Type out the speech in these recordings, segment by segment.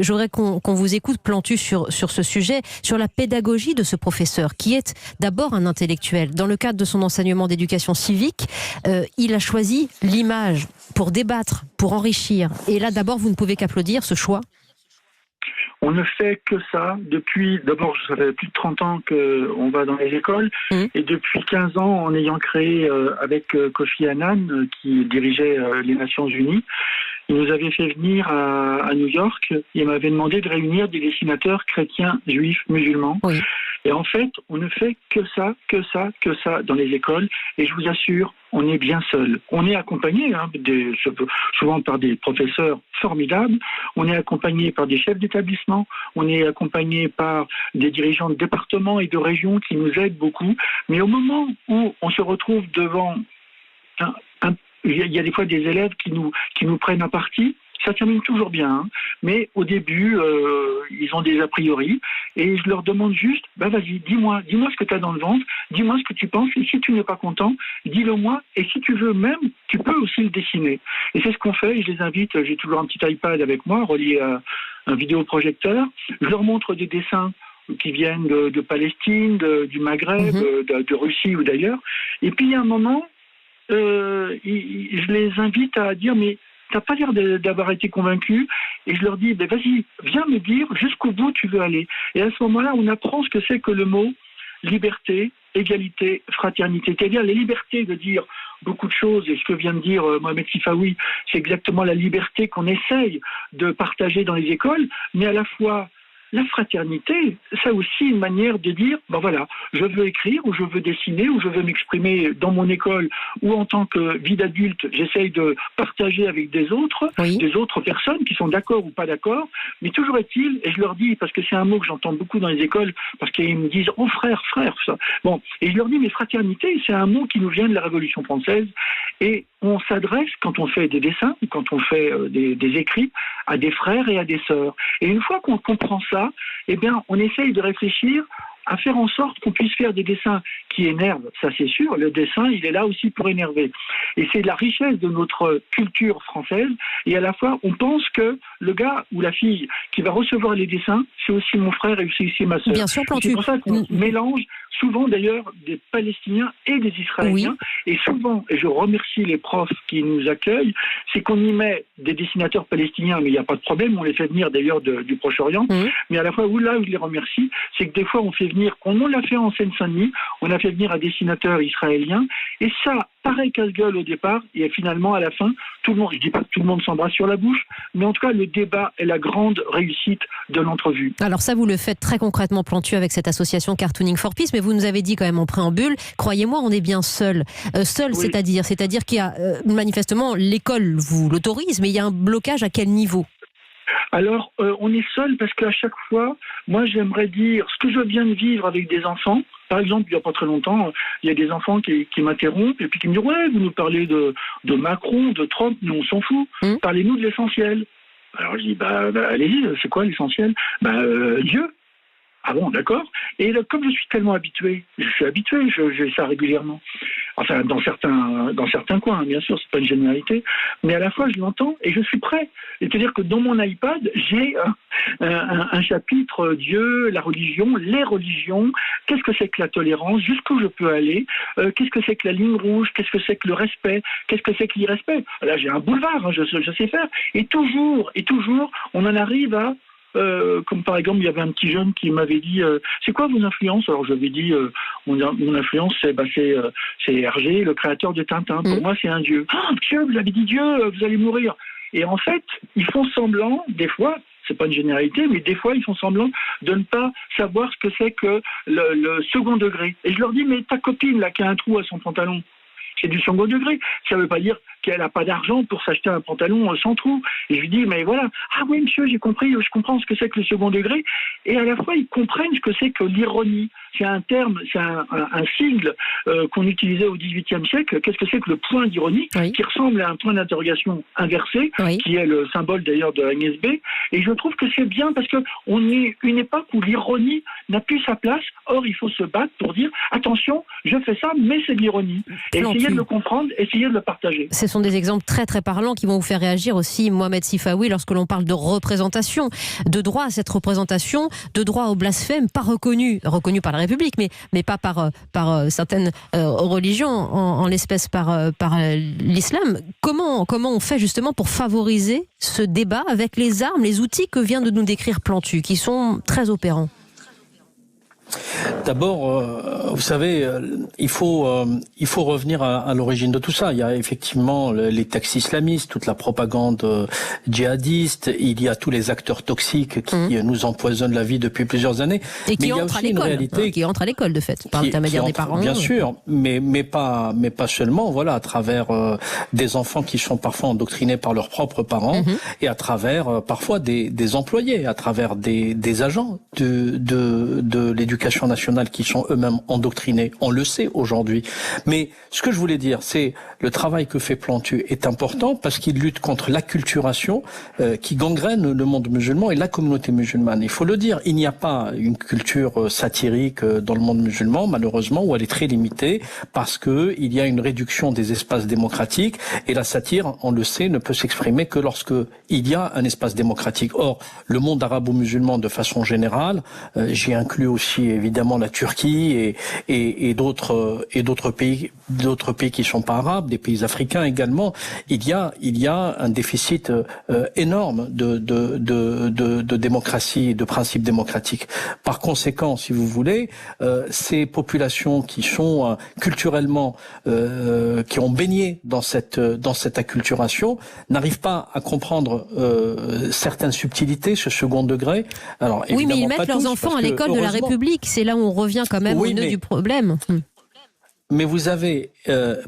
Je voudrais qu'on vous écoute, Plantu, sur ce sujet, sur la pédagogie de ce professeur, qui est d'abord un intellectuel. Dans le cadre de son enseignement d'éducation civique, il a choisi l'image pour débattre, pour enrichir. Et là, d'abord, vous ne pouvez qu'applaudir ce choix. On ne fait que ça d'abord, ça fait plus de 30 ans qu'on va dans les écoles, et depuis 15 ans, en ayant créé avec Kofi Annan, qui dirigeait les Nations Unies, il nous avait fait venir à New York, il m'avait demandé de réunir des dessinateurs chrétiens, juifs, musulmans. Oui. Et en fait, on ne fait que ça dans les écoles, et je vous assure, on est bien seul. On est accompagné souvent par des professeurs formidables, on est accompagné par des chefs d'établissement, on est accompagné par des dirigeants de départements et de régions qui nous aident beaucoup, mais au moment où on se retrouve devant il y a des fois des élèves qui nous prennent un parti, ça termine toujours bien, mais au début, ils ont des a priori, et je leur demande juste, vas-y, dis-moi ce que tu as dans le ventre, dis-moi ce que tu penses, et si tu n'es pas content, dis-le moi, et si tu veux même, tu peux aussi le dessiner. Et c'est ce qu'on fait, je les invite, j'ai toujours un petit iPad avec moi, relié à un vidéoprojecteur, je leur montre des dessins qui viennent de Palestine, du Maghreb, de Russie ou d'ailleurs, et puis il y a un moment, je les invite à dire, mais t'as pas l'air d'avoir été convaincu, et je leur dis, vas-y, viens me dire jusqu'au bout tu veux aller. Et à ce moment-là, on apprend ce que c'est que le mot liberté, égalité, fraternité. C'est-à-dire la liberté de dire beaucoup de choses, et ce que vient de dire Mohamed Sifaoui, c'est exactement la liberté qu'on essaye de partager dans les écoles, mais à la fois la fraternité, c'est aussi une manière de dire, voilà, je veux écrire, ou je veux dessiner, ou je veux m'exprimer dans mon école, ou en tant que vie d'adulte, j'essaye de partager avec des autres personnes qui sont d'accord ou pas d'accord, mais toujours est-il, et je leur dis, parce que c'est un mot que j'entends beaucoup dans les écoles, parce qu'ils me disent, oh frère, ça. Bon, et je leur dis, mais fraternité, c'est un mot qui nous vient de la Révolution française, et on s'adresse, quand on fait des dessins, ou quand on fait des écrits, à des frères et à des sœurs. Et une fois qu'on comprend ça, on essaye de réfléchir à faire en sorte qu'on puisse faire des dessins qui énervent, ça c'est sûr, le dessin il est là aussi pour énerver. Et c'est la richesse de notre culture française, et à la fois on pense que le gars ou la fille qui va recevoir les dessins, c'est aussi mon frère et c'est aussi ma sœur. Bien sûr, c'est pour ça qu'on mélange souvent d'ailleurs des Palestiniens et des Israéliens, et souvent, et je remercie les profs qui nous accueillent, c'est qu'on y met des dessinateurs palestiniens, mais il n'y a pas de problème, on les fait venir d'ailleurs du Proche-Orient, mais à la fois où je les remercie, c'est que des fois on fait venir, on l'a fait en Seine-Saint-Denis, on a fait venir un dessinateur israélien, et ça, pareil casse-gueule au départ, et finalement à la fin, tout le monde, je dis pas que tout le monde s'embrasse sur la bouche, mais en tout cas le débat est la grande réussite de l'entrevue. Alors ça, vous le faites très concrètement, Plantu, avec cette association Cartooning for Peace, mais vous nous avez dit quand même en préambule, croyez-moi, on est bien seul. C'est-à-dire qu'il y a manifestement, l'école vous l'autorise, mais il y a un blocage à quel niveau ? Alors, on est seul parce qu'à chaque fois, moi j'aimerais dire ce que je viens de vivre avec des enfants. Par exemple, il n'y a pas très longtemps, il y a des enfants qui m'interrompent et puis qui me disent « Ouais, vous nous parlez de Macron, de Trump, nous on s'en fout, parlez-nous de l'essentiel. » Alors je dis allez-y, c'est quoi l'essentiel ? Dieu. Ah bon, d'accord. Et là, comme je suis tellement habitué, j'ai ça régulièrement. Enfin, dans certains coins, bien sûr, c'est pas une généralité, mais à la fois, je l'entends et je suis prêt. C'est-à-dire que dans mon iPad, j'ai un chapitre Dieu, la religion, les religions, qu'est-ce que c'est que la tolérance, jusqu'où je peux aller, qu'est-ce que c'est que la ligne rouge, qu'est-ce que c'est que le respect, qu'est-ce que c'est que l'irrespect. Là, j'ai un boulevard, je sais faire. Et toujours, on en arrive à comme par exemple, il y avait un petit jeune qui m'avait dit c'est quoi vos influences ? Alors je lui ai dit mon influence c'est Hergé, le créateur de Tintin. Pour moi c'est un dieu. Ah Dieu, vous avez dit Dieu, vous allez mourir. Et en fait, ils font semblant, des fois, c'est pas une généralité, mais des fois ils font semblant de ne pas savoir ce que c'est que le second degré. Et je leur dis mais ta copine là qui a un trou à son pantalon, c'est du second degré. Ça ne veut pas dire qu'elle n'a pas d'argent pour s'acheter un pantalon sans trou. Et je lui dis, mais voilà, ah oui monsieur, j'ai compris, je comprends ce que c'est que le second degré. Et à la fois, ils comprennent ce que c'est que l'ironie. C'est un terme, c'est un sigle qu'on utilisait au XVIIIe siècle. Qu'est-ce que c'est que le point d'ironie, qui ressemble à un point d'interrogation inversé, qui est le symbole d'ailleurs de Agnès B. Et je trouve que c'est bien parce qu'on est une époque où l'ironie n'a plus sa place. Or, il faut se battre pour dire, attention, je fais ça, mais c'est de l'ironie. Et essayer de le comprendre, essayer de le partager. C'est sont des exemples très très parlants qui vont vous faire réagir aussi, Mohamed Sifawi, lorsque l'on parle de représentation, de droit à cette représentation, de droit au blasphème, pas reconnu par la République, mais pas par certaines religions, en l'espèce par l'islam. Comment on fait justement pour favoriser ce débat avec les armes, les outils que vient de nous décrire Plantu, qui sont très opérants? D'abord, vous savez, il faut revenir à l'origine de tout ça. Il y a effectivement les textes islamistes, toute la propagande djihadiste, il y a tous les acteurs toxiques qui nous empoisonnent la vie depuis plusieurs années. Et qui entrent à l'école, qui entrent à l'école de fait, par l'intermédiaire des parents. Bien sûr, mais pas seulement, voilà, à travers des enfants qui sont parfois endoctrinés par leurs propres parents et à travers parfois des employés, à travers des agents de l'éducation nationale qui sont eux-mêmes endoctrinés. On le sait aujourd'hui. Mais ce que je voulais dire, c'est le travail que fait Plantu est important parce qu'il lutte contre l'acculturation qui gangrène le monde musulman et la communauté musulmane. Il faut le dire, il n'y a pas une culture satirique dans le monde musulman, malheureusement, où elle est très limitée parce que il y a une réduction des espaces démocratiques et la satire, on le sait, ne peut s'exprimer que lorsque il y a un espace démocratique. Or, le monde arabo-musulman de façon générale, j'y inclus aussi évidemment la Turquie et d'autres pays qui sont pas arabes, des pays africains également. Il y a un déficit énorme de démocratie et de principes démocratiques. Par conséquent, si vous voulez, ces populations qui sont culturellement qui ont baigné dans cette acculturation n'arrivent pas à comprendre certaines subtilités, ce second degré. Alors, oui, mais ils mettent leurs enfants à l'école de la République. C'est là où on revient quand même au nœud du problème. Mais vous avez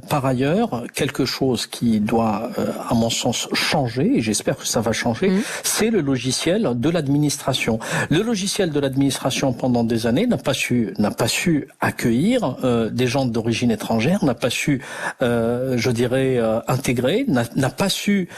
par ailleurs quelque chose qui doit, à mon sens, changer, et j'espère que ça va changer, c'est le logiciel de l'administration. Le logiciel de l'administration, pendant des années, n'a pas su accueillir des gens d'origine étrangère, n'a pas su, je dirais, intégrer, n'a pas su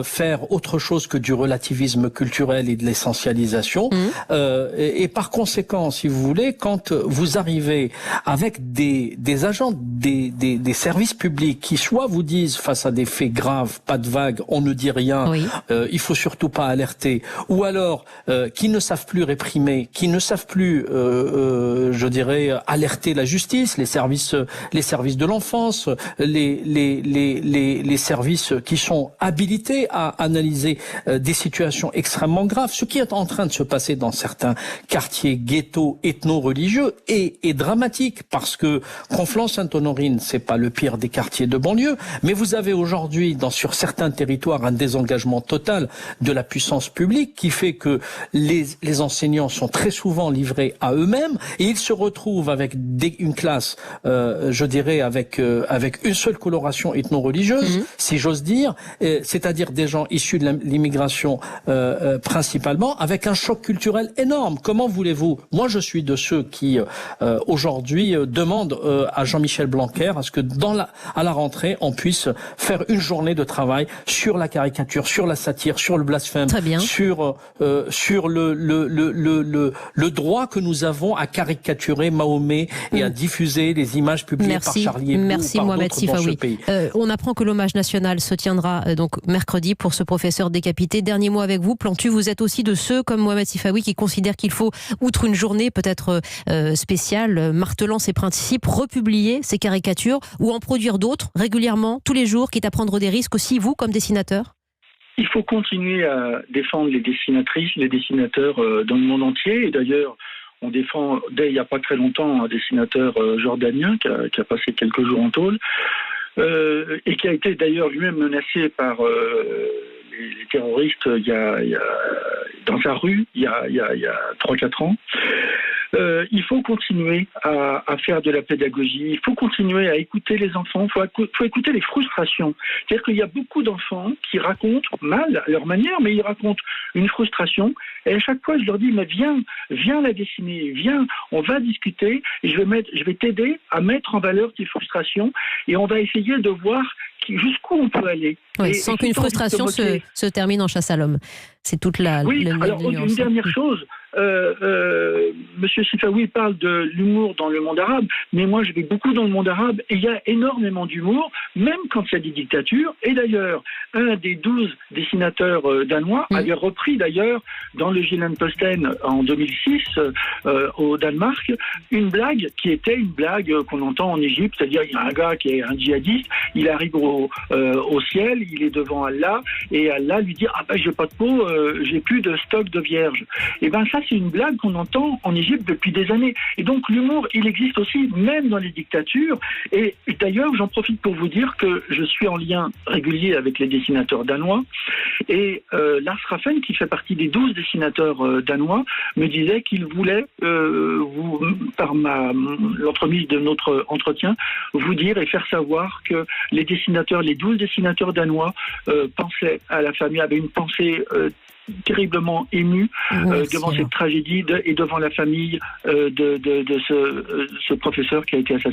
faire autre chose que du relativisme culturel et de l'essentialisation. Et par conséquent, si vous voulez, quand vous arrivez avec des agents des services publics qui soit vous disent face à des faits graves, pas de vague, on ne dit rien, il faut surtout pas alerter, ou alors qui ne savent plus réprimer, qui ne savent plus, je dirais, alerter la justice, les services de l'enfance, les services qui sont habilités à analyser des situations extrêmement graves. Ce qui est en train de se passer dans certains quartiers ghettos ethno-religieux est dramatique parce que Conflans-Sainte-Honorine, c'est pas le pire des quartiers de banlieue, mais vous avez aujourd'hui sur certains territoires un désengagement total de la puissance publique qui fait que les enseignants sont très souvent livrés à eux-mêmes et ils se retrouvent avec une classe, je dirais, avec une seule coloration ethno-religieuse, si j'ose dire, c'est-à-dire des gens issus de l'immigration principalement, avec un choc culturel énorme. Comment voulez-vous? Moi, je suis de ceux qui aujourd'hui demandent à Jean-Michel Blanquer à ce que à la rentrée, on puisse faire une journée de travail sur la caricature, sur la satire, sur le blasphème, sur le droit que nous avons à caricaturer Mahomet et à diffuser les images publiées par Charlie Hebdo ou par d'autres dans ce pays. On apprend que l'hommage national se tiendra donc mercredi pour ce professeur décapité. Dernier mot avec vous, Plantu, vous êtes aussi de ceux comme Mohamed Sifawi qui considèrent qu'il faut, outre une journée peut-être spéciale, martelant ses principes, republier ces caricatures ou en produire d'autres régulièrement, tous les jours, quitte à prendre des risques aussi, vous, comme dessinateur? Il faut continuer à défendre les dessinatrices, les dessinateurs dans le monde entier. Et d'ailleurs, on défend, dès il n'y a pas très longtemps, un dessinateur jordanien qui a passé quelques jours en tôle et qui a été d'ailleurs lui-même menacé par les terroristes dans sa rue il y a 3-4 ans. Il faut continuer à faire de la pédagogie, il faut continuer à écouter les enfants, il faut écouter les frustrations. C'est-à-dire qu'il y a beaucoup d'enfants qui racontent mal à leur manière, mais ils racontent une frustration. Et à chaque fois, je leur dis, mais viens la dessiner, viens, on va discuter et je vais t'aider à mettre en valeur tes frustrations et on va essayer de voir jusqu'où on peut aller. Oui, sans qu'une frustration se termine en chasse à l'homme. C'est toute la... Oui, alors une dernière chose, Monsieur Sifaoui parle de l'humour dans le monde arabe, mais moi je vais beaucoup dans le monde arabe et il y a énormément d'humour, même quand il y a des dictatures. Et d'ailleurs, un des 12 dessinateurs danois avait repris d'ailleurs dans le Jyllands-Posten en 2006 au Danemark une blague qui était une blague qu'on entend en Égypte, c'est-à-dire il y a un gars qui est un djihadiste, il arrive au ciel, il est devant Allah et Allah lui dit ah ben j'ai pas de peau, j'ai plus de stock de vierges. Et ben ça c'est une blague qu'on entend en Égypte depuis des années. Et donc l'humour, il existe aussi même dans les dictatures. Et d'ailleurs, j'en profite pour vous dire que je suis en lien régulier avec les dessinateurs danois. Et Lars Raffen, qui fait partie des 12 dessinateurs danois, me disait qu'il voulait, par l'entremise de notre entretien, vous dire et faire savoir que les 12 dessinateurs danois pensaient à la famille, avaient une pensée terriblement ému devant cette tragédie et devant la famille de ce professeur qui a été assassiné.